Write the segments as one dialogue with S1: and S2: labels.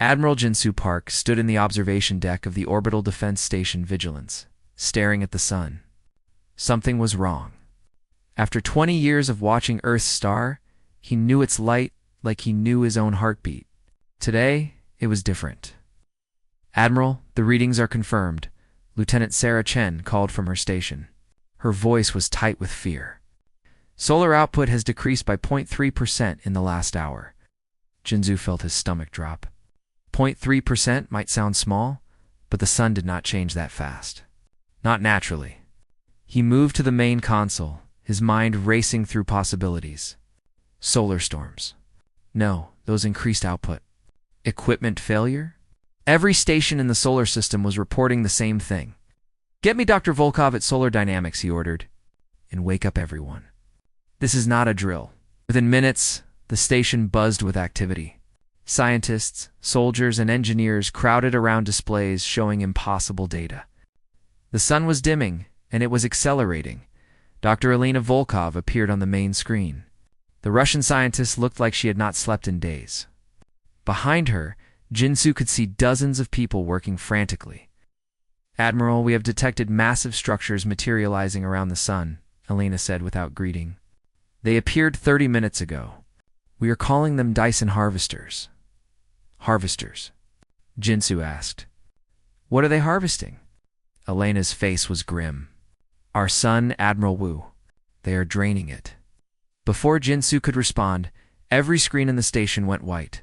S1: Admiral Jinsu Park stood in the observation deck of the Orbital Defense Station Vigilance, staring at the sun. Something was wrong. After 20 years of watching Earth's star, he knew its light like he knew his own heartbeat. Today, it was different. "Admiral, the readings are confirmed," Lieutenant Sarah Chen called from her station. Her voice was tight with fear. "Solar output has decreased by 0.3% in the last hour." Jinzu felt his stomach drop. 0.3% might sound small, but the sun did not change that fast. Not naturally. He moved to the main console, his mind racing through possibilities. Solar storms. No, those increased output. Equipment failure? Every station in the solar system was reporting the same thing. "Get me Dr. Volkov at Solar Dynamics," he ordered. "And wake up everyone. This is not a drill." Within minutes, the station buzzed with activity. Scientists, soldiers, and engineers crowded around displays showing impossible data. The sun was dimming, and it was accelerating. Dr. Elena Volkov appeared on the main screen. The Russian scientist looked like she had not slept in days. Behind her, Jinsu could see dozens of people working frantically. "Admiral, we have detected massive structures materializing around the sun," Elena said without greeting. "They appeared 30 minutes ago. We are calling them Dyson harvesters." "Harvesters?" Jinsu asked. "What are they harvesting?" Elena's face was grim. "Our sun, Admiral Wu. They are draining it." Before Jinsu could respond, every screen in the station went white.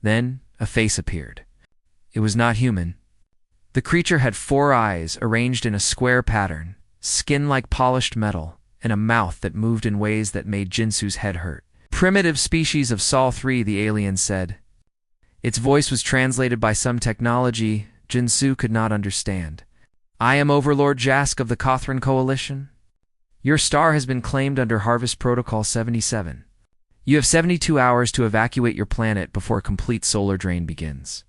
S1: Then a face appeared. It was not human. The creature had 4 eyes arranged in a square pattern, skin like polished metal, and a mouth that moved in ways that made Jinsu's head hurt. "Primitive species of Sol 3, the alien said. Its voice was translated by some technology Jinsu could not understand. "I am Overlord Jask of the Kothran Coalition. Your star has been claimed under Harvest Protocol 77. You have 72 hours to evacuate your planet before complete solar drain begins."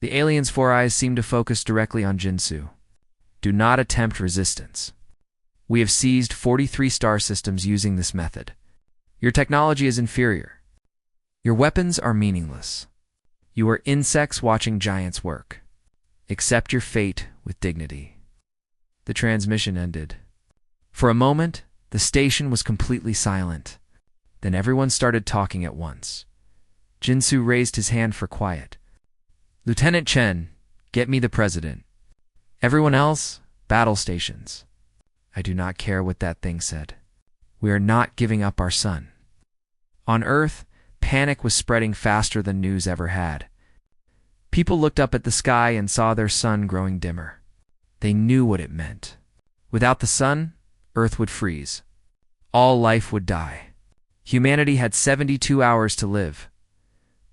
S1: The alien's 4 eyes seemed to focus directly on Jinsu. "Do not attempt resistance. We have seized 43 star systems using this method. Your technology is inferior. Your weapons are meaningless. You are insects watching giants work. Accept your fate with dignity." The transmission ended. For a moment, the station was completely silent. Then everyone started talking at once. Jinsu raised his hand for quiet. "Lieutenant Chen, get me the president. Everyone else, battle stations." "I do not care what that thing said. We are not giving up our sun." On Earth, panic was spreading faster than news ever had. People looked up at the sky and saw their sun growing dimmer. They knew what it meant. Without the sun, Earth would freeze. All life would die. Humanity had 72 hours to live.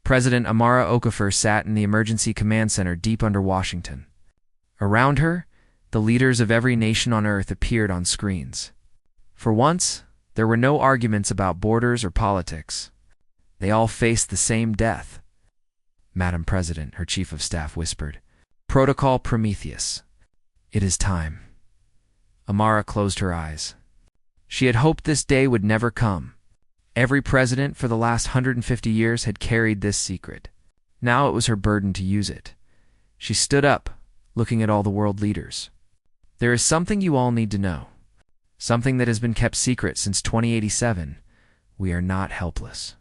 S1: President Amara Okafor sat in the Emergency Command Center deep under Washington. Around her, the leaders of every nation on Earth appeared on screens. For once, there were no arguments about borders or politics. They all faced the same death. "Madam President," her chief of staff whispered. "Protocol Prometheus. It is time." Amara closed her eyes. She had hoped this day would never come. Every president for the last 150 years had carried this secret. Now it was her burden to use it. She stood up, looking at all the world leaders. "There is something you all need to know. Something that has been kept secret since 2087. We are not helpless.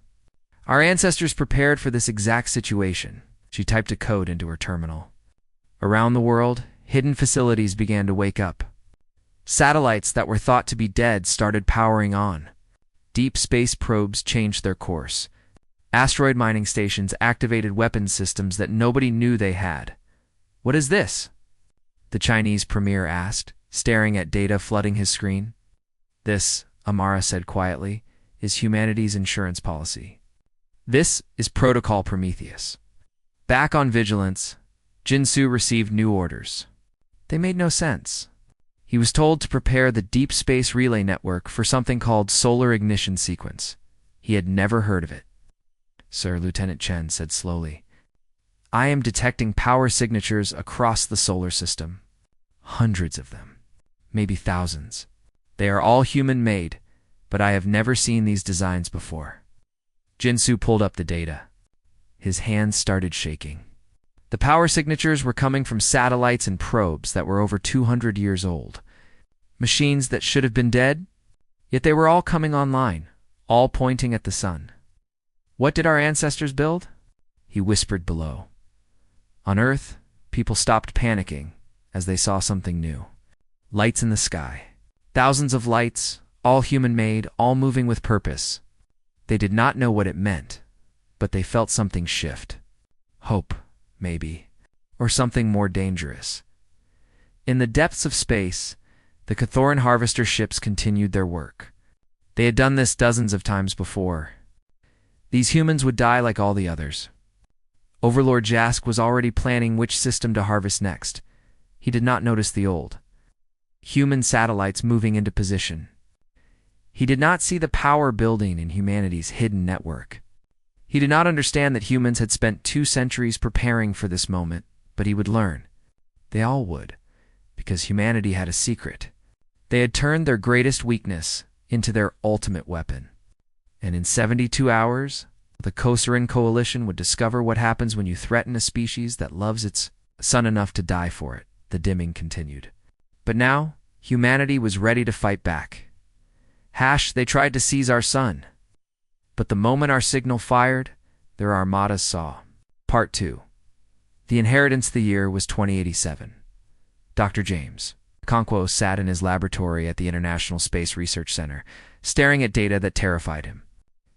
S1: Our ancestors prepared for this exact situation." She typed a code into her terminal. Around the world, hidden facilities began to wake up. Satellites that were thought to be dead started powering on. Deep space probes changed their course. Asteroid mining stations activated weapons systems that nobody knew they had. "What is this?" the Chinese premier asked, staring at data flooding his screen. "This," Amara said quietly, "is humanity's insurance policy. This is Protocol Prometheus." Back on Vigilance, Jinsu received new orders. They made no sense. He was told to prepare the Deep Space Relay Network for something called Solar Ignition Sequence. He had never heard of it. "Sir," Lieutenant Chen said slowly, "I am detecting power signatures across the solar system. Hundreds of them. Maybe thousands. They are all human-made, but I have never seen these designs before." Jinsu pulled up the data. His hands started shaking. The power signatures were coming from satellites and probes that were over 200 years old. Machines that should have been dead, yet they were all coming online, all pointing at the sun. What did our ancestors build? He whispered below. On Earth, people stopped panicking as they saw something new. Lights in the sky. Thousands of lights, all human-made, all moving with purpose. They did not know what it meant, but they felt something shift. Hope, maybe, or something more dangerous. In the depths of space, the Cathoran harvester ships continued their work. They had done this dozens of times before. These humans would die like all the others. Overlord Jask was already planning which system to harvest next. He did not notice the old human satellites moving into position. He did not see the power building in humanity's hidden network. He did not understand that humans had spent 2 centuries preparing for this moment, but he would learn. They all would, because humanity had a secret. They had turned their greatest weakness into their ultimate weapon. And in 72 hours, the Kosarin Coalition would discover what happens when you threaten a species that loves its sun enough to die for it, the dimming continued. But now, humanity was ready to fight back. They tried to seize our sun. But the moment our signal fired, their armadas saw. Part 2. The inheritance of the year was 2087. Dr. James Conquo sat in his laboratory at the International Space Research Center, staring at data that terrified him.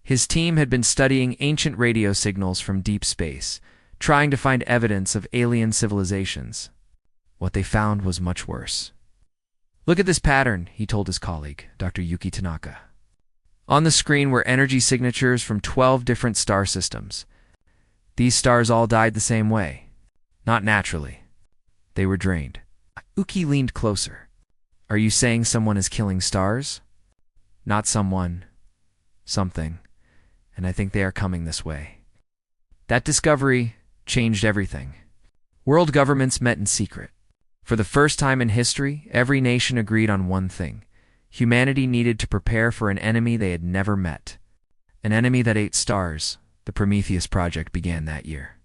S1: His team had been studying ancient radio signals from deep space, trying to find evidence of alien civilizations. What they found was much worse. Look at this pattern, he told his colleague, Dr. Yuki Tanaka. On the screen were energy signatures from 12 different star systems. These stars all died the same way. Not naturally. They were drained. Uki leaned closer. Are you saying someone is killing stars? Not someone. Something. And I think they are coming this way. That discovery changed everything. World governments met in secret. For the first time in history, every nation agreed on one thing. Humanity needed to prepare for an enemy they had never met. An enemy that ate stars. The Prometheus project began that year.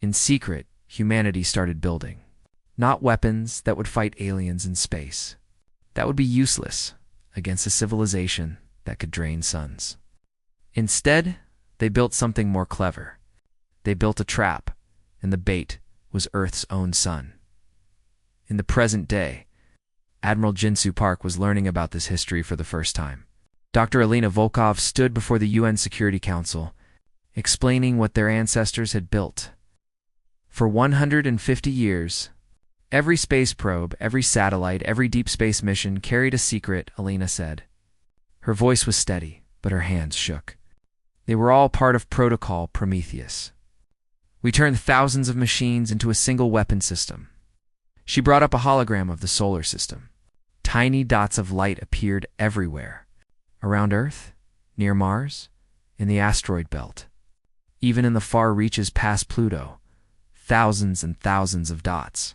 S1: In secret, humanity started building. Not weapons that would fight aliens in space. That would be useless against a civilization that could drain suns. Instead, they built something more clever. They built a trap, and the bait was Earth's own sun. In the present day, Admiral Jinsu Park was learning about this history for the first time. Dr. Alina Volkov stood before the UN Security Council, explaining what their ancestors had built. For 150 years, every space probe, every satellite, every deep space mission carried a secret, Alina said. Her voice was steady, but her hands shook. They were all part of Protocol Prometheus. We turned thousands of machines into a single weapon system. She brought up a hologram of the solar system. Tiny dots of light appeared everywhere. Around Earth, near Mars, in the asteroid belt. Even in the far reaches past Pluto, thousands and thousands of dots.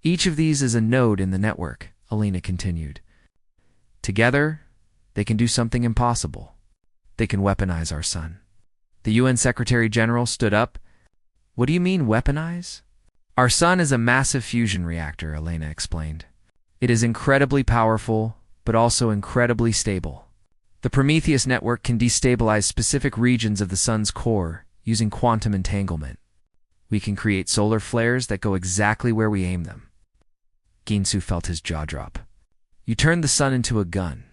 S1: Each of these is a node in the network, Alina continued. Together, they can do something impossible. They can weaponize our sun. The UN Secretary General stood up. What do you mean, weaponize? Our sun is a massive fusion reactor, Alina explained. It is incredibly powerful, but also incredibly stable. The Prometheus network can destabilize specific regions of the sun's core using quantum entanglement. We can create solar flares that go exactly where we aim them. Ginsu felt his jaw drop. You turned the sun into a gun.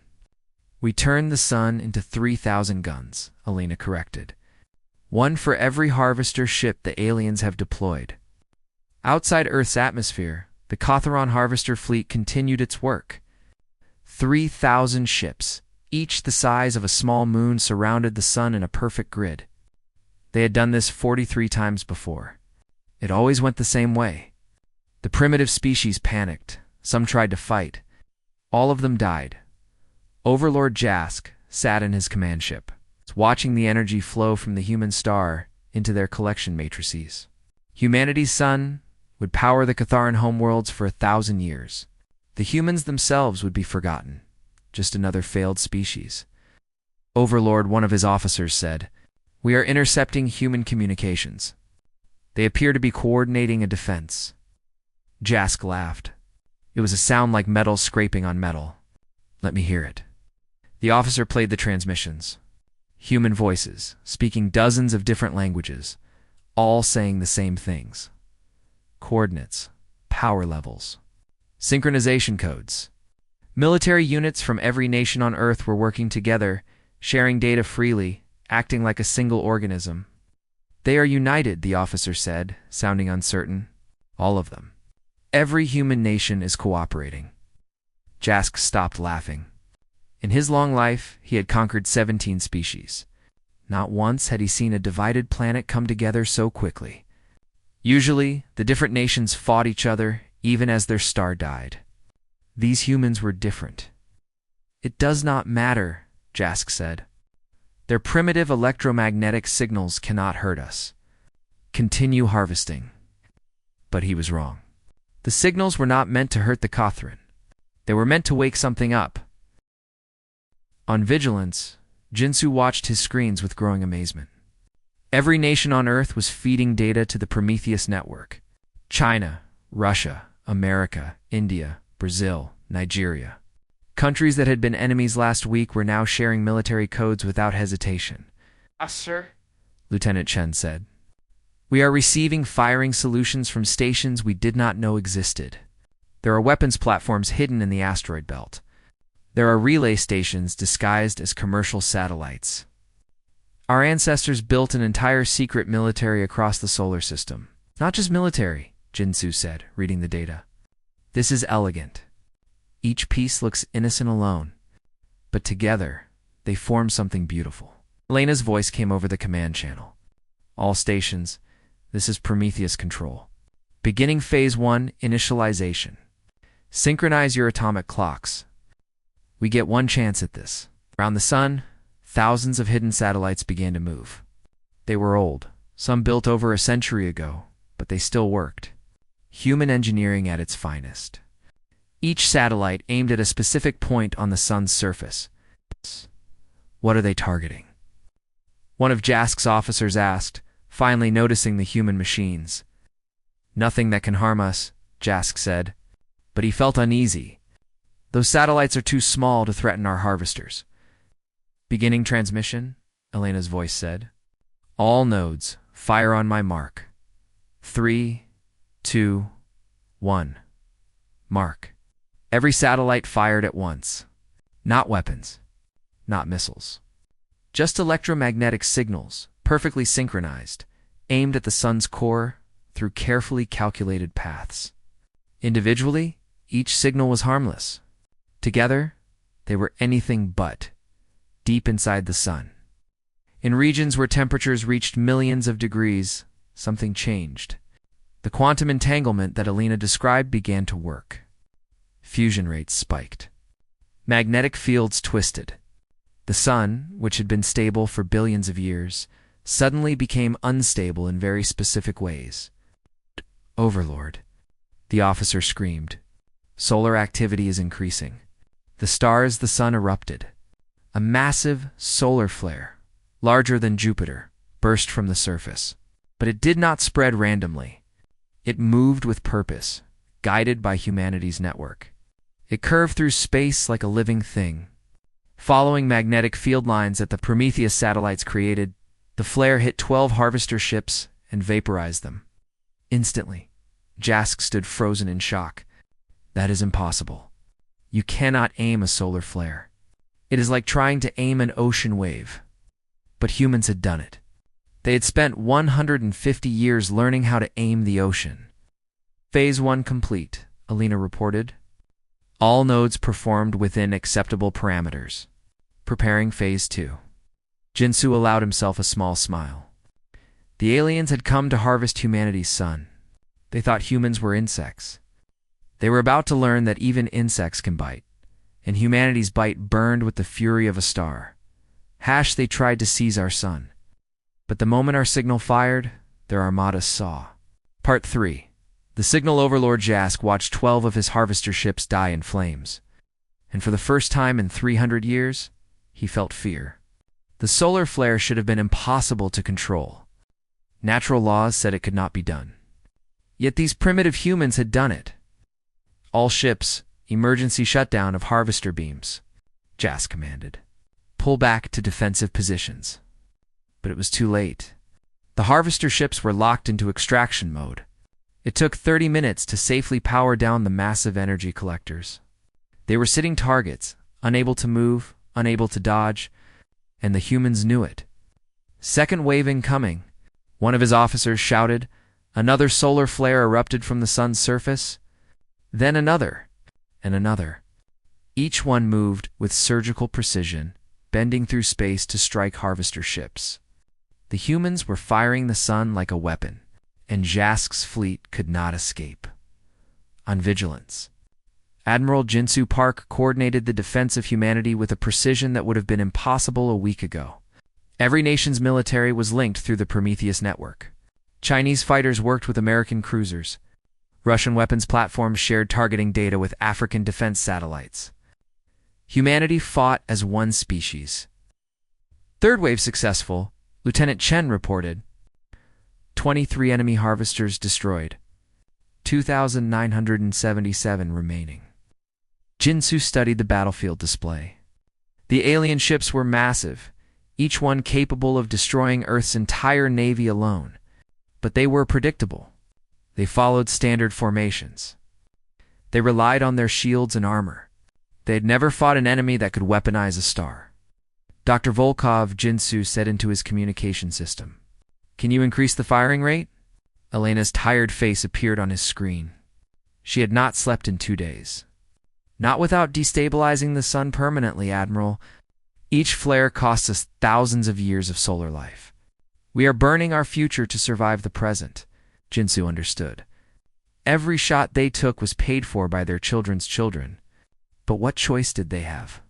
S1: We turned the sun into 3,000 guns, Alina corrected. One for every harvester ship the aliens have deployed. Outside Earth's atmosphere, the Cathoran harvester fleet continued its work. 3,000 ships, each the size of a small moon, surrounded the sun in a perfect grid. They had done this 43 times before. It always went the same way. The primitive species panicked. Some tried to fight. All of them died. Overlord Jask sat in his command ship, watching the energy flow from the human star into their collection matrices. Humanity's sun would power the Catharan homeworlds for 1,000 years. The humans themselves would be forgotten, just another failed species. Overlord, one of his officers, said, We are intercepting human communications. They appear to be coordinating a defense. Jask laughed. It was a sound like metal scraping on metal. Let me hear it. The officer played the transmissions. Human voices, speaking dozens of different languages, all saying the same things. Coordinates, power levels, synchronization codes. Military units from every nation on Earth were working together, sharing data freely, acting like a single organism. They are united, the officer said, sounding uncertain. All of them. Every human nation is cooperating. Jask stopped laughing. In his long life, he had conquered 17 species. Not once had he seen a divided planet come together so quickly. Usually, the different nations fought each other, even as their star died. These humans were different. It does not matter, Jask said. Their primitive electromagnetic signals cannot hurt us. Continue harvesting. But he was wrong. The signals were not meant to hurt the Kothran. They were meant to wake something up. On Vigilance, Jinsu watched his screens with growing amazement. Every nation on Earth was feeding data to the Prometheus network. China, Russia, America, India, Brazil, Nigeria. Countries that had been enemies last week were now sharing military codes without hesitation.
S2: Sir?
S1: Lieutenant Chen said. We are receiving firing solutions from stations we did not know existed. There are weapons platforms hidden in the asteroid belt. There are relay stations disguised as commercial satellites. Our ancestors built an entire secret military across the solar system. Not just military, Jinsu said, reading the data. This is elegant. Each piece looks innocent alone, but together, they form something beautiful. Elena's voice came over the command channel. All stations, this is Prometheus control. Beginning Phase 1, initialization. Synchronize your atomic clocks. We get one chance at this. Around the sun, thousands of hidden satellites began to move. They were old, some built over a century ago, but they still worked. Human engineering at its finest. Each satellite aimed at a specific point on the sun's surface. What are they targeting? One of Jask's officers asked, finally noticing the human machines. Nothing that can harm us, Jask said, but he felt uneasy. Those satellites are too small to threaten our harvesters. Beginning transmission, Elena's voice said. All nodes, fire on my mark. 3, 2, 1. Mark. Every satellite fired at once. Not weapons, not missiles. Just electromagnetic signals, perfectly synchronized, aimed at the sun's core through carefully calculated paths. Individually, each signal was harmless. Together, they were anything but, deep inside the sun. In regions where temperatures reached millions of degrees, something changed. The quantum entanglement that Elena described began to work. Fusion rates spiked. Magnetic fields twisted. The sun, which had been stable for billions of years, suddenly became unstable in very specific ways. Overlord, the officer screamed. Solar activity is increasing. The stars the sun erupted. A massive solar flare, larger than Jupiter, burst from the surface. But it did not spread randomly. It moved with purpose, guided by humanity's network. It curved through space like a living thing. Following magnetic field lines that the Prometheus satellites created, the flare hit 12 harvester ships and vaporized them. Instantly, Jask stood frozen in shock. That is impossible. You cannot aim a solar flare. It is like trying to aim an ocean wave. But humans had done it. They had spent 150 years learning how to aim the ocean. Phase 1 complete, Elena reported. All nodes performed within acceptable parameters. Preparing Phase 2. Jinsu allowed himself a small smile. The aliens had come to harvest humanity's sun. They thought humans were insects. They were about to learn that even insects can bite, and humanity's bite burned with the fury of a star. They tried to seize our sun. But the moment our signal fired, their Armadas saw. Part 3. The signal overlord Jask watched 12 of his harvester ships die in flames. And for the first time in 300 years, he felt fear. The solar flare should have been impossible to control. Natural laws said it could not be done. Yet these primitive humans had done it. All ships, emergency shutdown of harvester beams, Jas commanded. Pull back to defensive positions. But it was too late. The harvester ships were locked into extraction mode. It took 30 minutes to safely power down the massive energy collectors. They were sitting targets, unable to move, unable to dodge, and the humans knew it. Second wave incoming, one of his officers shouted. Another solar flare erupted from the sun's surface. Then another, and another. Each one moved with surgical precision, bending through space to strike harvester ships. The humans were firing the sun like a weapon, and Jask's fleet could not escape. On vigilance, Admiral Jinsu Park coordinated the defense of humanity with a precision that would have been impossible a week ago. Every nation's military was linked through the Prometheus network. Chinese fighters worked with American cruisers. Russian weapons platforms shared targeting data with African defense satellites. Humanity fought as one species. Third wave successful, Lieutenant Chen reported. 23 enemy harvesters destroyed. 2,977 remaining. Jinsu studied the battlefield display. The alien ships were massive, each one capable of destroying Earth's entire navy alone. But they were predictable. They followed standard formations. They relied on their shields and armor. They had never fought an enemy that could weaponize a star. Dr. Volkov, Jinsu said into his communication system. Can you increase the firing rate? Elena's tired face appeared on his screen. She had not slept in 2 days. Not without destabilizing the sun permanently, Admiral. Each flare costs us thousands of years of solar life. We are burning our future to survive the present, Jinsu understood. Every shot they took was paid for by their children's children. But what choice did they have?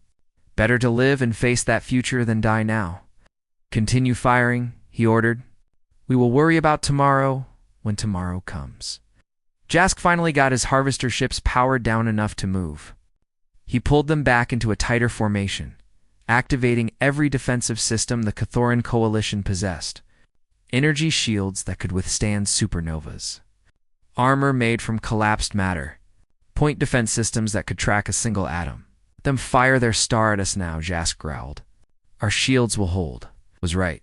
S1: Better to live and face that future than die now. Continue firing, he ordered. We will worry about tomorrow when tomorrow comes. Jask finally got his harvester ships powered down enough to move. He pulled them back into a tighter formation, activating every defensive system the Cathoran coalition possessed. Energy shields that could withstand supernovas. Armor made from collapsed matter. Point defense systems that could track a single atom. Let them fire their star at us now, Jask growled. Our shields will hold. Was right.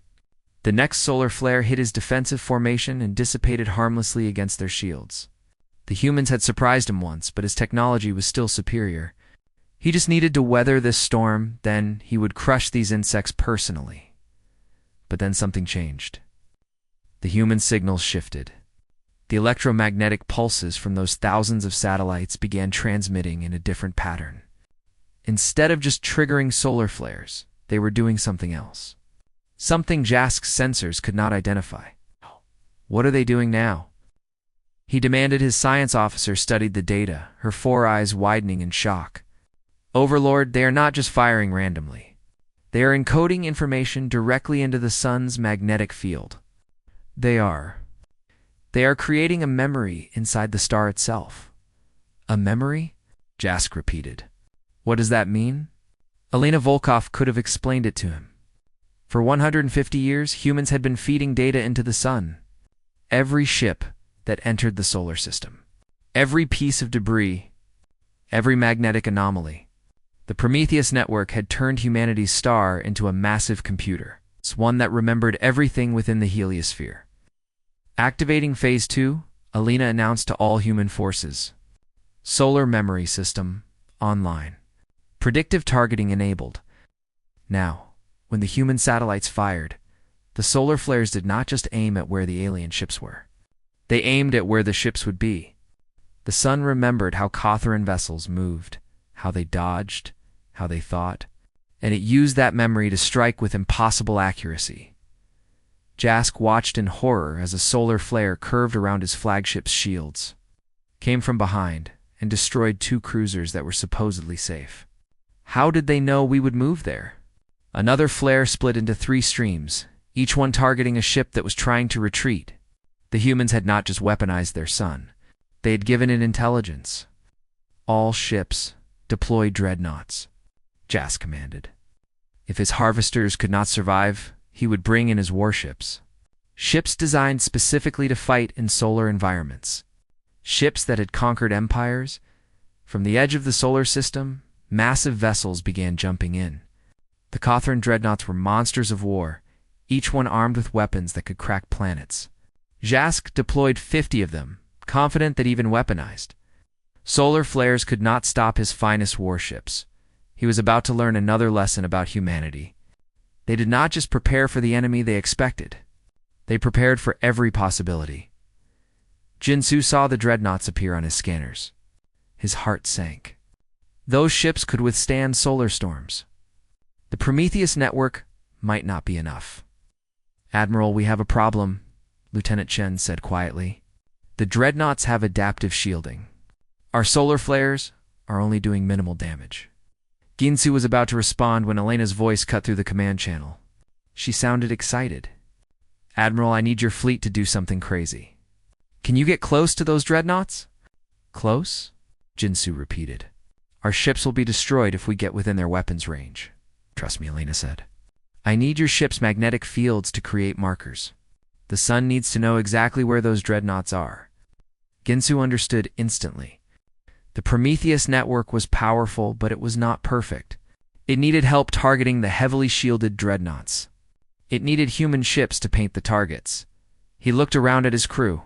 S1: The next solar flare hit his defensive formation and dissipated harmlessly against their shields. The humans had surprised him once, but his technology was still superior. He just needed to weather this storm, then he would crush these insects personally. But then something changed. The human signals shifted. The electromagnetic pulses from those thousands of satellites began transmitting in a different pattern. Instead of just triggering solar flares, they were doing something else. Something Jask's sensors could not identify. What are they doing now? He demanded his science officer studied the data, her 4 eyes widening in shock. Overlord, they are not just firing randomly. They are encoding information directly into the sun's magnetic field. They are creating a memory inside the star itself. A memory? Jask repeated. What does that mean? Elena Volkov could have explained it to him. For 150 years, humans had been feeding data into the sun. Every ship that entered the solar system. Every piece of debris. Every magnetic anomaly. The Prometheus network had turned humanity's star into a massive computer. It's one that remembered everything within the heliosphere. Activating Phase 2, Alina announced to all human forces. Solar memory system online. Predictive targeting enabled. Now, when the human satellites fired, the solar flares did not just aim at where the alien ships were. They aimed at where the ships would be. The sun remembered how Cathoran vessels moved, how they dodged, how they thought, and it used that memory to strike with impossible accuracy. Jask watched in horror as a solar flare curved around his flagship's shields, came from behind, and destroyed 2 cruisers that were supposedly safe. How did they know we would move there? Another flare split into 3 streams, each one targeting a ship that was trying to retreat. The humans had not just weaponized their sun. They had given it intelligence. All ships deploy dreadnoughts, Jask commanded. If his harvesters could not survive, he would bring in his warships. Ships designed specifically to fight in solar environments. Ships that had conquered empires. From the edge of the solar system, massive vessels began jumping in. The Kothran dreadnoughts were monsters of war, each one armed with weapons that could crack planets. Jask deployed 50 of them, confident that even weaponized, solar flares could not stop his finest warships. He was about to learn another lesson about humanity. They did not just prepare for the enemy they expected. They prepared for every possibility. Jinsu saw the dreadnoughts appear on his scanners. His heart sank. Those ships could withstand solar storms. The Prometheus network might not be enough. "Admiral, we have a problem," Lieutenant Chen said quietly. "The dreadnoughts have adaptive shielding. Our solar flares are only doing minimal damage." Ginsu was about to respond when Elena's voice cut through the command channel. She sounded excited. "Admiral, I need your fleet to do something crazy. Can you get close to those dreadnoughts?" "Close?" Jinsu repeated. "Our ships will be destroyed if we get within their weapons range." "Trust me," Elena said. "I need your ship's magnetic fields to create markers. The sun needs to know exactly where those dreadnoughts are." Ginsu understood instantly. The Prometheus network was powerful, but it was not perfect. It needed help targeting the heavily shielded dreadnoughts. It needed human ships to paint the targets. He looked around at his crew.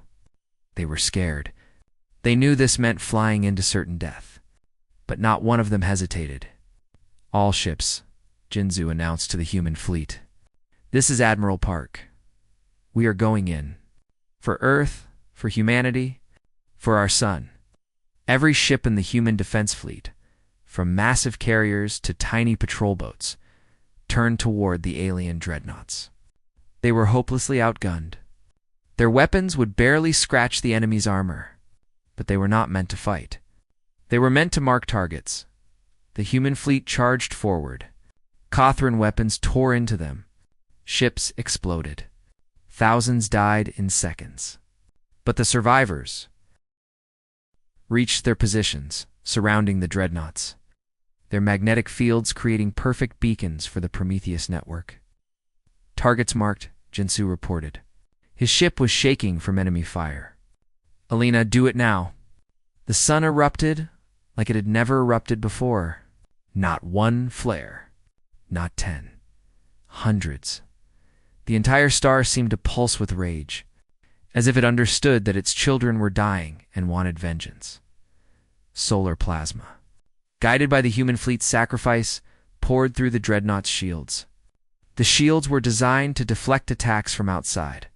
S1: They were scared. They knew this meant flying into certain death. But not one of them hesitated. "All ships," Jinzu announced to the human fleet. "This is Admiral Park. We are going in. For Earth, for humanity, for our sun." Every ship in the human defense fleet, from massive carriers to tiny patrol boats, turned toward the alien dreadnoughts. They were hopelessly outgunned. Their weapons would barely scratch the enemy's armor, but they were not meant to fight. They were meant to mark targets. The human fleet charged forward. Kothran weapons tore into them. Ships exploded. Thousands died in seconds. But the survivors reached their positions, surrounding the dreadnoughts, their magnetic fields creating perfect beacons for the Prometheus network. "Targets marked," Jinsu reported. His ship was shaking from enemy fire. "Elena, do it now." The sun erupted like it had never erupted before. Not one flare. Not 10. Hundreds. The entire star seemed to pulse with rage, as if it understood that its children were dying and wanted vengeance. Solar plasma, guided by the human fleet's sacrifice, poured through the dreadnought's shields. The shields were designed to deflect attacks from outside.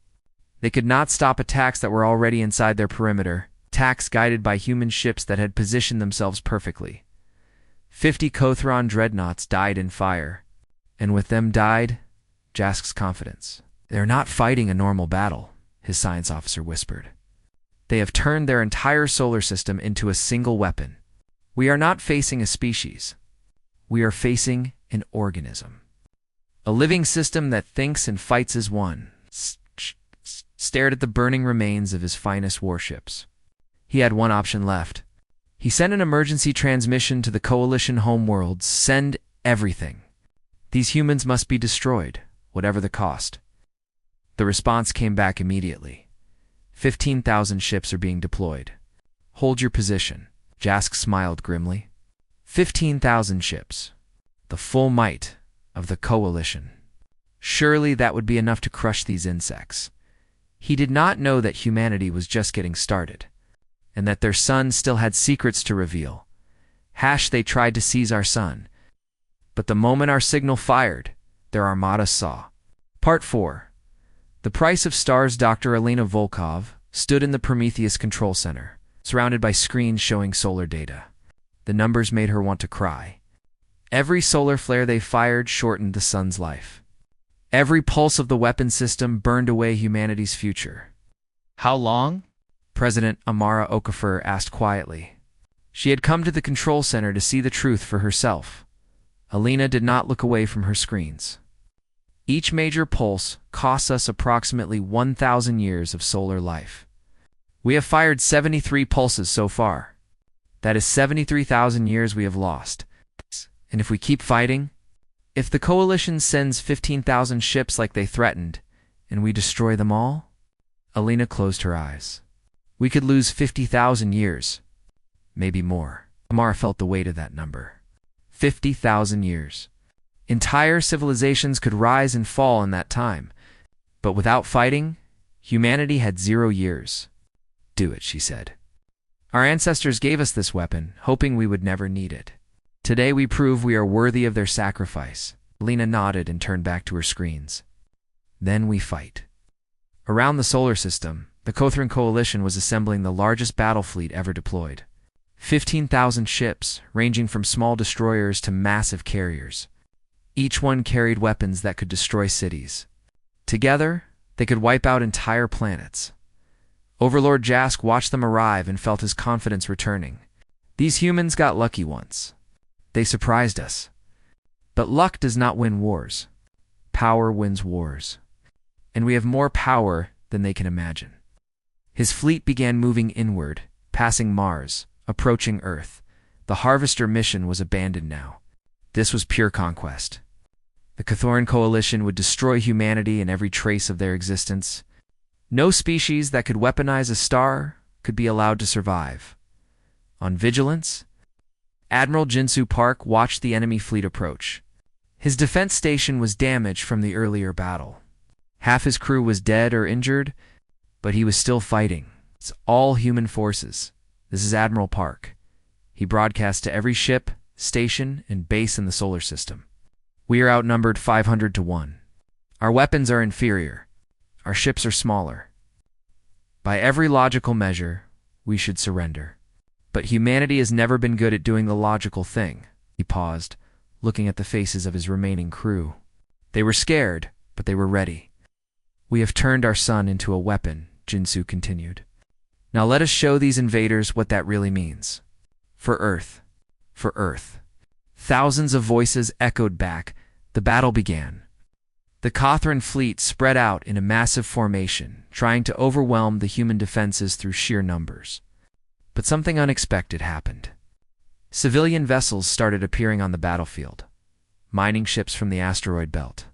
S1: They could not stop attacks that were already inside their perimeter, attacks guided by human ships that had positioned themselves perfectly. 50 Kothran dreadnoughts died in fire, and with them died Jask's confidence. "They're not fighting a normal battle," his science officer whispered. "They have turned their entire solar system into a single weapon. We are not facing a species. We are facing an organism. A living system that thinks and fights as one." Stared at the burning remains of his finest warships. He had one option left. He sent an emergency transmission to the Coalition homeworlds. "Send everything. These humans must be destroyed, whatever the cost." The response came back immediately. 15,000 ships are being deployed. "Hold your position." Jask smiled grimly. 15,000 ships. The full might of the Coalition. Surely that would be enough to crush these insects. He did not know that humanity was just getting started, and that their sun still had secrets to reveal. They tried to seize our sun. But the moment our signal fired, their Armadas saw. Part 4. The Price of Stars. Dr. Elena Volkov stood in the Prometheus control center, surrounded by screens showing solar data. The numbers made her want to cry. Every solar flare they fired shortened the sun's life. Every pulse of the weapon system burned away humanity's future. "How long?" President Amara Okafor asked quietly. She had come to the control center to see the truth for herself. Elena did not look away from her screens. "Each major pulse costs us approximately 1,000 years of solar life. We have fired 73 pulses so far. That is 73,000 years we have lost. And if we keep fighting, if the Coalition sends 15,000 ships like they threatened, And we destroy them all? Alina closed her eyes. We could lose 50,000 years. Maybe more. Amara felt the weight of that number. 50,000 years. Entire civilizations could rise and fall in that time. But without fighting, humanity had 0 years. Do it, she said. Our ancestors gave us this weapon, hoping we would never need it. Today we prove we are worthy of their sacrifice. Alina nodded and turned back to her screens. Then we fight. Around the solar system, the Kothran coalition was assembling the largest battle fleet ever deployed. 15,000 ships, ranging from small destroyers to massive carriers. Each one carried weapons that could destroy cities. Together, they could wipe out entire planets. Overlord Jask watched them arrive and felt his confidence returning. These humans got lucky once. They surprised us. But luck does not win wars. Power wins wars. And we have more power than they can imagine. His fleet began moving inward, passing Mars, approaching Earth. The Harvester mission was abandoned now. This was pure conquest. The Cathoran coalition would destroy humanity and every trace of their existence. No species that could weaponize a star could be allowed to survive. On vigilance, Admiral Jinsu Park watched the enemy fleet approach. His defense station was damaged from the earlier battle. Half his crew was dead or injured, but he was still fighting. It's all human forces. This is Admiral Park. He broadcast to every ship, station, and base in the solar system. We are outnumbered 500 to 1. Our weapons are inferior. Our ships are smaller. By every logical measure, we should surrender. But humanity has never been good at doing the logical thing. He paused, looking at the faces of his remaining crew. They were scared, but they were ready. We have turned our sun into a weapon, Jinsu continued. Now let us show these invaders what that really means. For Earth. For Earth. Thousands of voices echoed back. The battle began. The Kothran fleet spread out in a massive formation, trying to overwhelm the human defenses through sheer numbers. But something unexpected happened. Civilian vessels started appearing on the battlefield. Mining ships from the asteroid belt.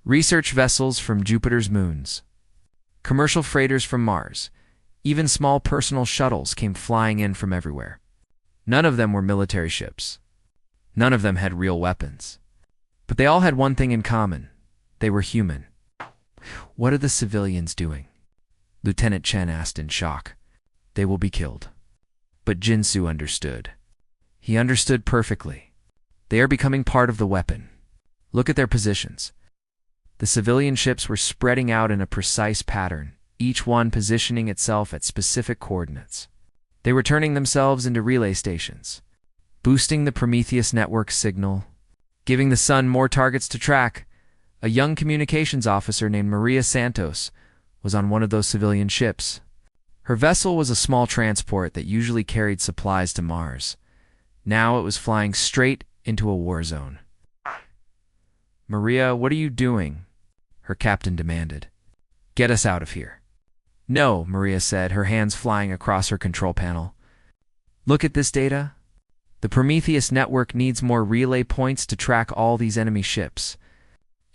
S1: Research vessels from Jupiter's moons. Commercial freighters from Mars. Even small personal shuttles came flying in from everywhere. None of them were military ships. None of them had real weapons. But they all had one thing in common. They were human. What are the civilians doing? Lieutenant Chen asked in shock. They will be killed. But Jinsu understood. He understood perfectly. They are becoming part of the weapon. Look at their positions. The civilian ships were spreading out in a precise pattern, each one positioning itself at specific coordinates. They were turning themselves into relay stations, boosting the Prometheus network signal, giving the sun more targets to track. A young communications officer named Maria Santos was on one of those civilian ships. Her vessel was a small transport that usually carried supplies to Mars. Now it was flying straight into a war zone. Maria, what are you doing? Her captain demanded. Get us out of here. No, Maria said, her hands flying across her control panel. Look at this data. The Prometheus network needs more relay points to track all these enemy ships.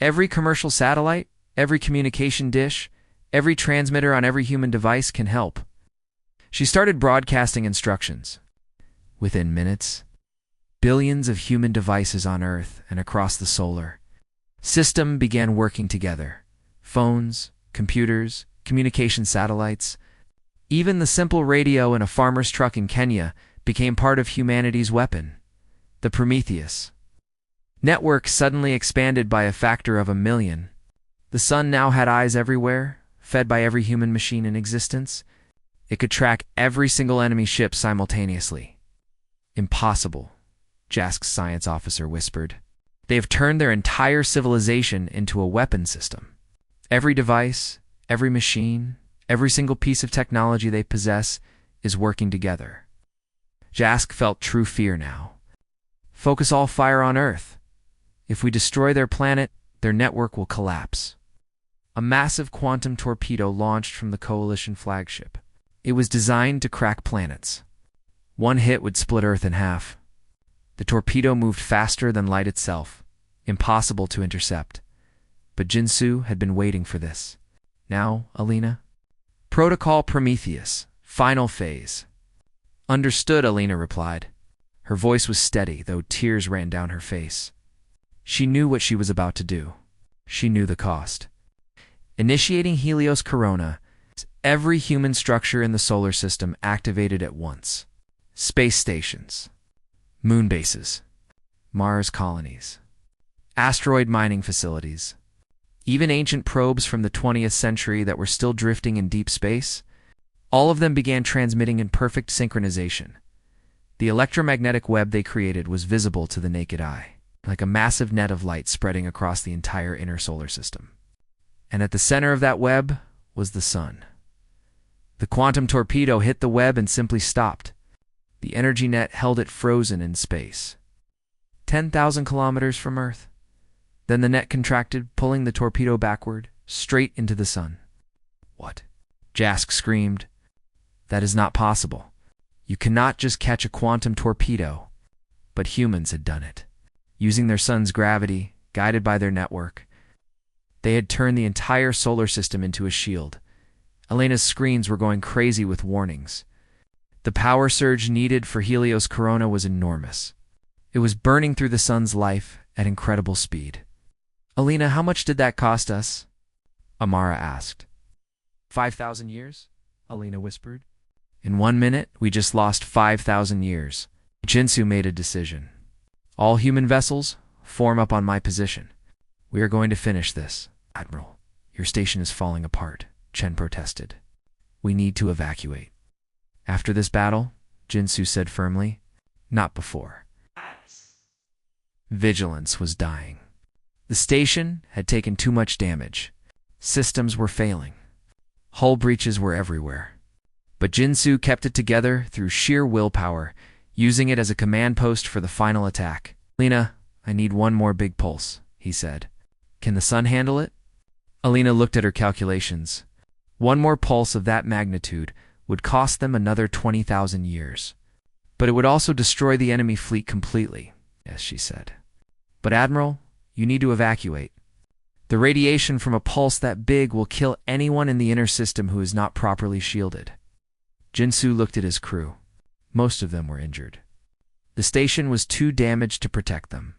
S1: Every commercial satellite, every communication dish, every transmitter on every human device can help. She started broadcasting instructions. Within minutes, billions of human devices on Earth and across the solar system began working together. Phones, computers, communication satellites, even the simple radio in a farmer's truck in Kenya became part of humanity's weapon, the Prometheus. Network suddenly expanded by a factor of 1,000,000. The sun now had eyes everywhere, fed by every human machine in existence. It could track every single enemy ship simultaneously. Impossible, Jask's science officer whispered. They have turned their entire civilization into a weapon system. Every device, every machine, every single piece of technology they possess is working together. Jask felt true fear now. Focus all fire on Earth. If we destroy their planet, their network will collapse. A massive quantum torpedo launched from the Coalition flagship. It was designed to crack planets. One hit would split Earth in half. The torpedo moved faster than light itself, impossible to intercept. But Jinsu had been waiting for this. Now, Alina? Protocol Prometheus. Final phase. Understood, Alina replied. Her voice was steady, though tears ran down her face. She knew what she was about to do. She knew the cost. Initiating Helios Corona, every human structure in the solar system activated at once. Space stations, moon bases, Mars colonies, asteroid mining facilities, even ancient probes from the 20th century that were still drifting in deep space, all of them began transmitting in perfect synchronization. The electromagnetic web they created was visible to the naked eye, like a massive net of light spreading across the entire inner solar system. And at the center of that web was the sun. The quantum torpedo hit the web and simply stopped. The energy net held it frozen in space. 10,000 kilometers from Earth. Then the net contracted, pulling the torpedo backward, straight into the sun. What? Jask screamed. That is not possible. You cannot just catch a quantum torpedo. But humans had done it. Using their sun's gravity, guided by their network, they had turned the entire solar system into a shield. Elena's screens were going crazy with warnings. The power surge needed for Helios Corona was enormous. It was burning through the sun's life at incredible speed. Alina, how much did that cost us? Amara asked. 5,000 years? Alina whispered. In 1 minute, we just lost 5,000 years. Jinsu made a decision. All human vessels, form up on my position. We are going to finish this. Admiral, your station is falling apart, Chen protested. We need to evacuate. After this battle, Jinsu said firmly, not before. Vigilance was dying. The station had taken too much damage. Systems were failing. Hull breaches were everywhere. But Jinsu kept it together through sheer willpower, using it as a command post for the final attack. Alina, I need one more big pulse, he said. Can the sun handle it? Alina looked at her calculations. One more pulse of that magnitude would cost them another 20,000 years. But it would also destroy the enemy fleet completely, yes, she said. But Admiral, you need to evacuate. The radiation from a pulse that big will kill anyone in the inner system who is not properly shielded. Jinsu looked at his crew. Most of them were injured. The station was too damaged to protect them.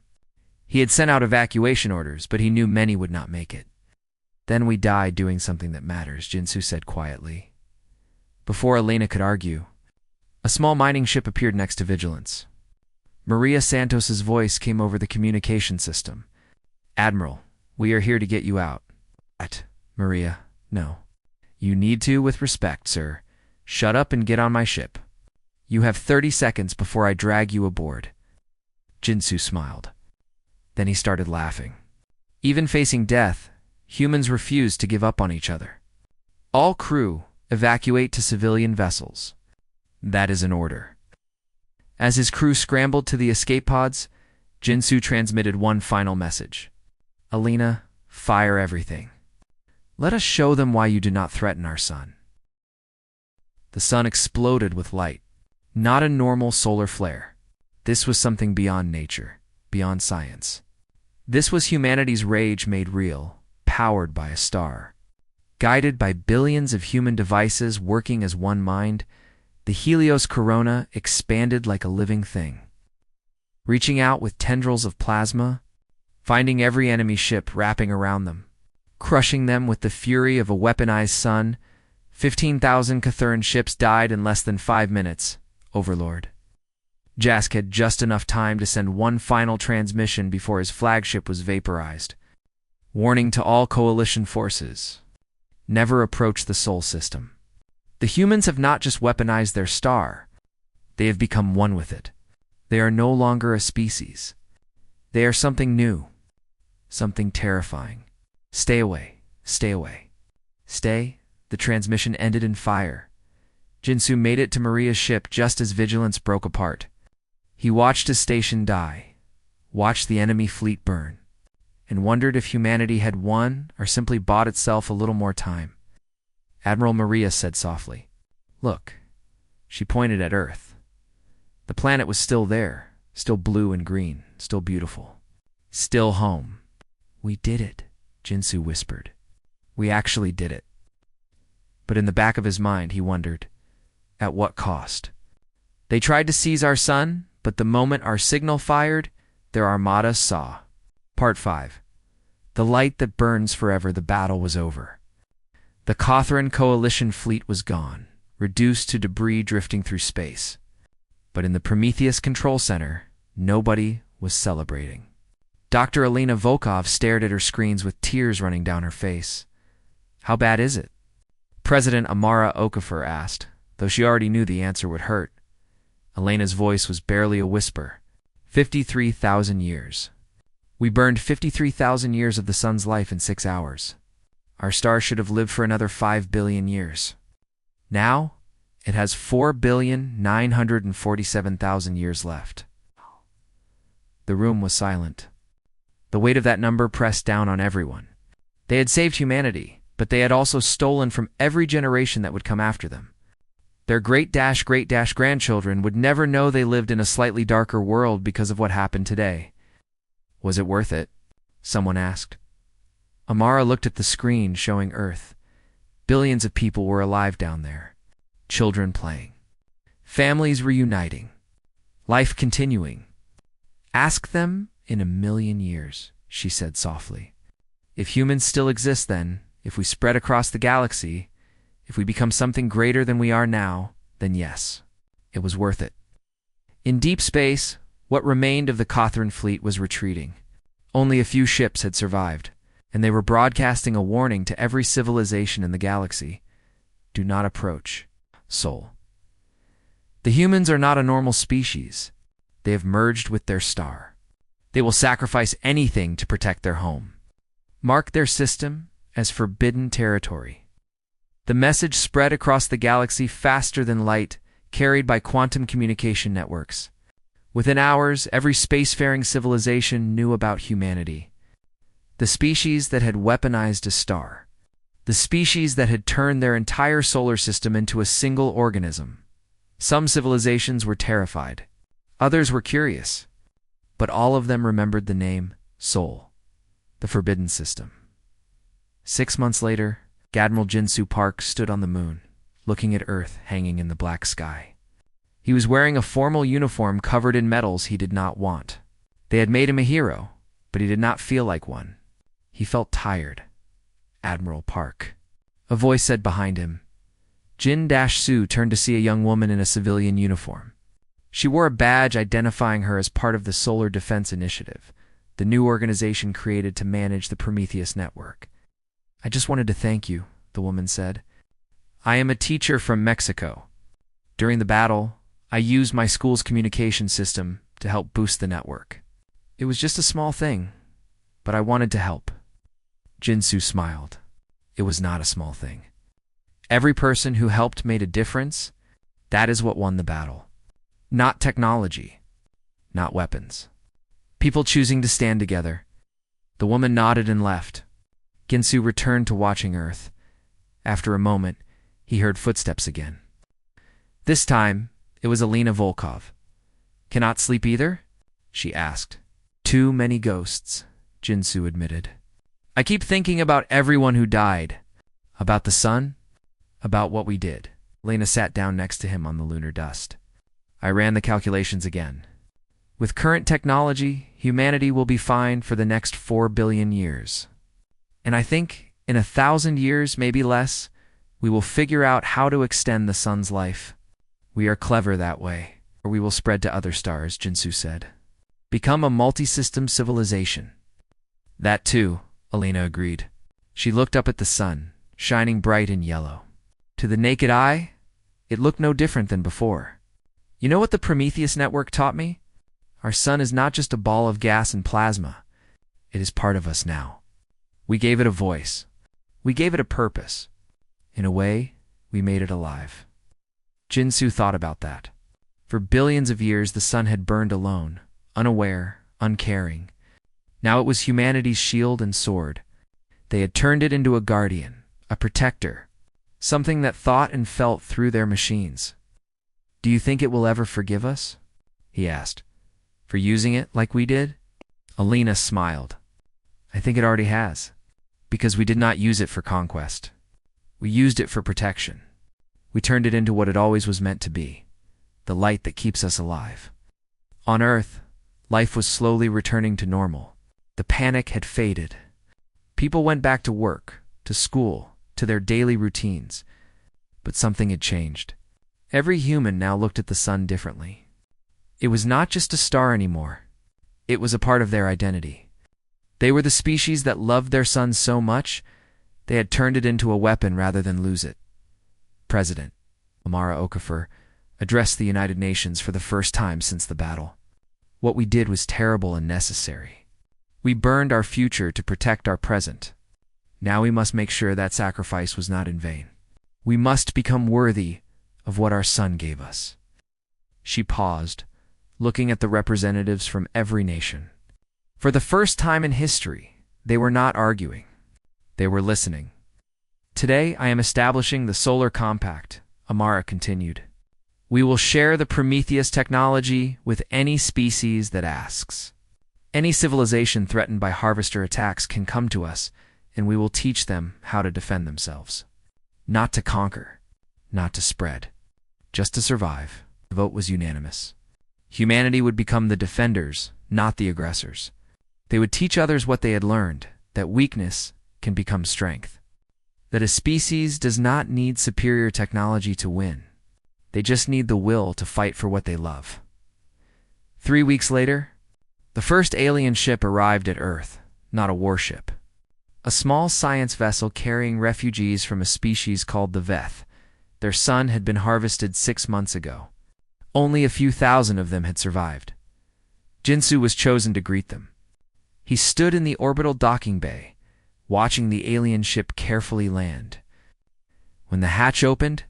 S1: He had sent out evacuation orders, but he knew many would not make it. Then we die doing something that matters, Jinsu said quietly. Before Elena could argue, a small mining ship appeared next to Vigilance. Maria Santos's voice came over the communication system. Admiral, we are here to get you out. What? Maria, no. You need to, with respect, sir. Shut up and get on my ship. You have 30 seconds before I drag you aboard. Jinsu smiled. Then he started laughing. Even facing death, humans refused to give up on each other. All crew, evacuate to civilian vessels. That is an order. As his crew scrambled to the escape pods, Jinsu transmitted one final message. Alina, fire everything. Let us show them why you do not threaten our sun. The sun exploded with light. Not a normal solar flare. This was something beyond nature, beyond science. This was humanity's rage made real, powered by a star. Guided by billions of human devices working as one mind, the Helios Corona expanded like a living thing. Reaching out with tendrils of plasma, finding every enemy ship wrapping around them, crushing them with the fury of a weaponized sun, 15,000 Cathuran ships died in less than 5 minutes, Overlord. Jask had just enough time to send one final transmission before his flagship was vaporized. Warning to all coalition forces. Never approach the Sol system. The humans have not just weaponized their star. They have become one with it. They are no longer a species. They are something new. Something terrifying. Stay away. Stay away. Stay. The transmission ended in fire. Jinsu made it to Maria's ship just as Vigilance broke apart. He watched his station die, watched the enemy fleet burn, and wondered if humanity had won or simply bought itself a little more time. Admiral Maria said softly, "Look." She pointed at Earth. The planet was still there, still blue and green, still beautiful. Still home. "We did it," Jinsu whispered. "We actually did it." But in the back of his mind, he wondered, at what cost? They tried to seize our sun, but the moment our signal fired, their armadas saw. Part 5. The light that burns forever. The battle was over. The Cothran coalition fleet was gone, reduced to debris drifting through space. But in the Prometheus control center, nobody was celebrating. Dr. Alina Volkov stared at her screens with tears running down her face. How bad is it? President Amara Okafor asked, though she already knew the answer would hurt. Elena's voice was barely a whisper. 53,000 years. We burned 53,000 years of the sun's life in 6 hours. Our star should have lived for another 5 billion years. Now, it has 4,947,000 years left. The room was silent. The weight of that number pressed down on everyone. They had saved humanity, but they had also stolen from every generation that would come after them. Their great-grandchildren would never know they lived in a slightly darker world because of what happened today. Was it worth it? Someone asked. Amara looked at the screen showing Earth. Billions of people were alive down there. Children playing. Families reuniting. Life continuing. Ask them in 1,000,000 years, she said softly. If humans still exist then, if we spread across the galaxy, if we become something greater than we are now, then yes, it was worth it. In deep space, what remained of the Cothran fleet was retreating. Only a few ships had survived, and they were broadcasting a warning to every civilization in the galaxy. Do not approach, Sol. The humans are not a normal species. They have merged with their star. They will sacrifice anything to protect their home. Mark their system as forbidden territory. The message spread across the galaxy faster than light, carried by quantum communication networks. Within hours, every spacefaring civilization knew about humanity. The species that had weaponized a star. The species that had turned their entire solar system into a single organism. Some civilizations were terrified. Others were curious. But all of them remembered the name Sol, the Forbidden System. 6 months later, Admiral Jinsu Park stood on the moon, looking at Earth hanging in the black sky. He was wearing a formal uniform covered in medals he did not want. They had made him a hero, but he did not feel like one. He felt tired. Admiral Park. A voice said behind him. Jin-Su turned to see a young woman in a civilian uniform. She wore a badge identifying her as part of the Solar Defense Initiative, the new organization created to manage the Prometheus network. I just wanted to thank you, the woman said. I am a teacher from Mexico. During the battle, I used my school's communication system to help boost the network. It was just a small thing, but I wanted to help. Jinsu smiled. It was not a small thing. Every person who helped made a difference. That is what won the battle. Not technology, not weapons. People choosing to stand together. The woman nodded and left. Ginsu returned to watching Earth. After a moment, he heard footsteps again. This time, it was Alina Volkov. Cannot sleep either? She asked. Too many ghosts, Jinsu admitted. I keep thinking about everyone who died. About the sun. About what we did. Lena sat down next to him on the lunar dust. I ran the calculations again. With current technology, humanity will be fine for the next 4 billion years. And I think, in 1,000 years, maybe less, we will figure out how to extend the sun's life. We are clever that way, or we will spread to other stars, Jinsu said. Become a multi-system civilization. That too, Alina agreed. She looked up at the sun, shining bright and yellow. To the naked eye, it looked no different than before. You know what the Prometheus network taught me? Our sun is not just a ball of gas and plasma. It is part of us now. We gave it a voice. We gave it a purpose. In a way, we made it alive. Jinsu thought about that. For billions of years, the sun had burned alone, unaware, uncaring. Now it was humanity's shield and sword. They had turned it into a guardian, a protector, something that thought and felt through their machines. Do you think it will ever forgive us? He asked. For using it like we did? Alina smiled. I think it already has. Because we did not use it for conquest. We used it for protection. We turned it into what it always was meant to be, the light that keeps us alive. On Earth, life was slowly returning to normal. The panic had faded. People went back to work, to school, to their daily routines. But something had changed. Every human now looked at the sun differently. It was not just a star anymore. It was a part of their identity. They were the species that loved their sun so much, they had turned it into a weapon rather than lose it. President Amara Okafor addressed the United Nations for the first time since the battle. What we did was terrible and necessary. We burned our future to protect our present. Now we must make sure that sacrifice was not in vain. We must become worthy of what our sun gave us. She paused, looking at the representatives from every nation. For the first time in history, they were not arguing. They were listening. Today, I am establishing the Solar Compact, Amara continued. We will share the Prometheus technology with any species that asks. Any civilization threatened by harvester attacks can come to us, and we will teach them how to defend themselves. Not to conquer, not to spread, just to survive. The vote was unanimous. Humanity would become the defenders, not the aggressors. They would teach others what they had learned, that weakness can become strength. That a species does not need superior technology to win. They just need the will to fight for what they love. 3 weeks later, the first alien ship arrived at Earth, not a warship. A small science vessel carrying refugees from a species called the Veth. Their sun had been harvested 6 months ago. Only a few thousand of them had survived. Jinsu was chosen to greet them. He stood in the orbital docking bay, watching the alien ship carefully land. When the hatch opened,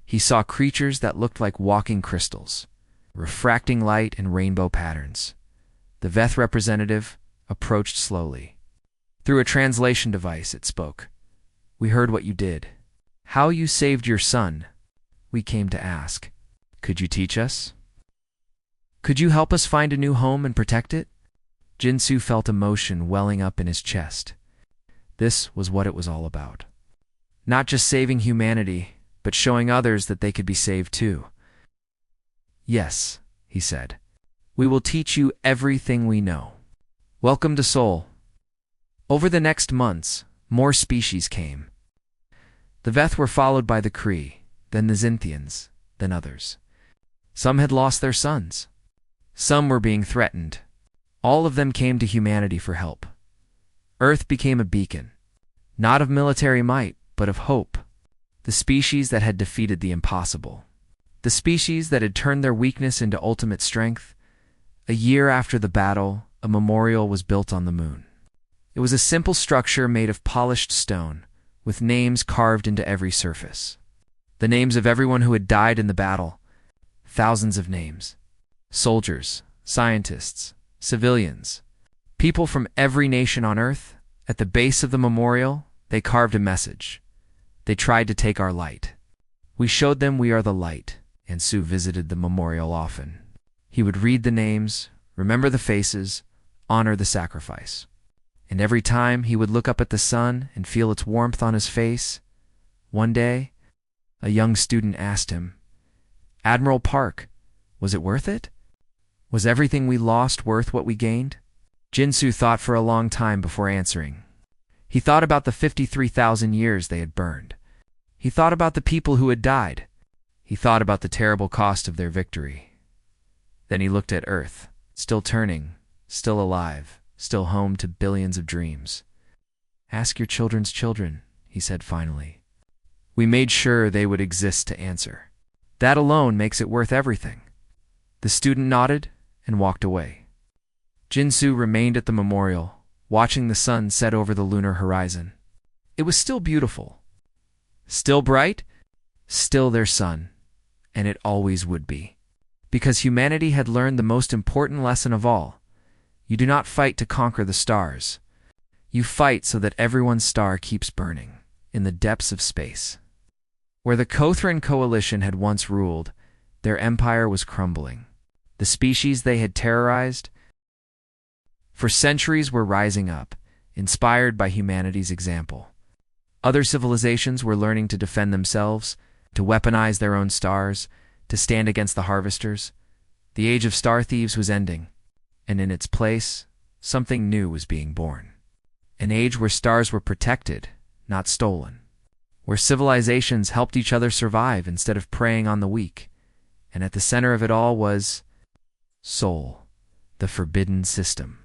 S1: he saw creatures that looked like walking crystals, refracting light in rainbow patterns. The Veth representative approached slowly. Through a translation device, it spoke. We heard what you did. How you saved your son. We came to ask. Could you teach us? Could you help us find a new home and protect it? Jinsu felt emotion welling up in his chest. This was what it was all about. Not just saving humanity, but showing others that they could be saved too. Yes, he said. We will teach you everything we know. Welcome to Seoul. Over the next months, more species came. The Veth were followed by the Kree, then the Zynthians, then others. Some had lost their sons. Some were being threatened. All of them came to humanity for help. Earth became a beacon, not of military might, but of hope. The species that had defeated the impossible. The species that had turned their weakness into ultimate strength. A year after the battle, a memorial was built on the moon. It was a simple structure made of polished stone, with names carved into every surface. The names of everyone who had died in the battle. Thousands of names. Soldiers, scientists, civilians, people from every nation on Earth. At the base of the memorial, they carved a message. They tried to take our light. We showed them we are the light, and Sue visited the memorial often. He would read the names, remember the faces, honor the sacrifice. And every time he would look up at the sun and feel its warmth on his face. One day, a young student asked him, Admiral Park, was it worth it? Was everything we lost worth what we gained? Jinsu thought for a long time before answering. He thought about the 53,000 years they had burned. He thought about the people who had died. He thought about the terrible cost of their victory. Then he looked at Earth, still turning, still alive, still home to billions of dreams. Ask your children's children, he said finally. We made sure they would exist to answer. That alone makes it worth everything. The student nodded and walked away. Jinsu remained at the memorial, watching the sun set over the lunar horizon. It was still beautiful. Still bright, still their sun, and it always would be. Because humanity had learned the most important lesson of all. You do not fight to conquer the stars. You fight so that everyone's star keeps burning, in the depths of space. Where the Kothran coalition had once ruled, their empire was crumbling. The species they had terrorized for centuries were rising up, inspired by humanity's example. Other civilizations were learning to defend themselves, to weaponize their own stars, to stand against the harvesters. The age of star thieves was ending, and in its place, something new was being born. An age where stars were protected, not stolen. Where civilizations helped each other survive instead of preying on the weak. And at the center of it all was Sol, the forbidden system.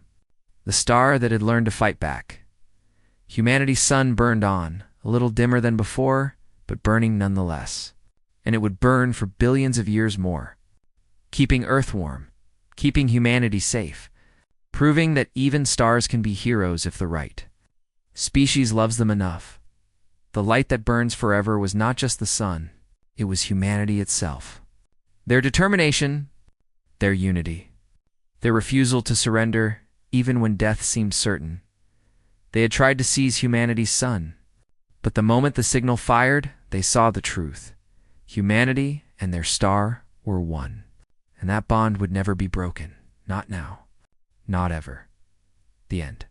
S1: The star that had learned to fight back. Humanity's sun burned on, a little dimmer than before, but burning nonetheless. And it would burn for billions of years more. Keeping Earth warm, keeping humanity safe, proving that even stars can be heroes if the right species loves them enough. The light that burns forever was not just the sun, it was humanity itself. Their determination, their unity, their refusal to surrender even when death seemed certain. They had tried to seize humanity's sun, but the moment the signal fired, they saw the truth. Humanity and their star were one, and that bond would never be broken. Not now. Not ever. The end.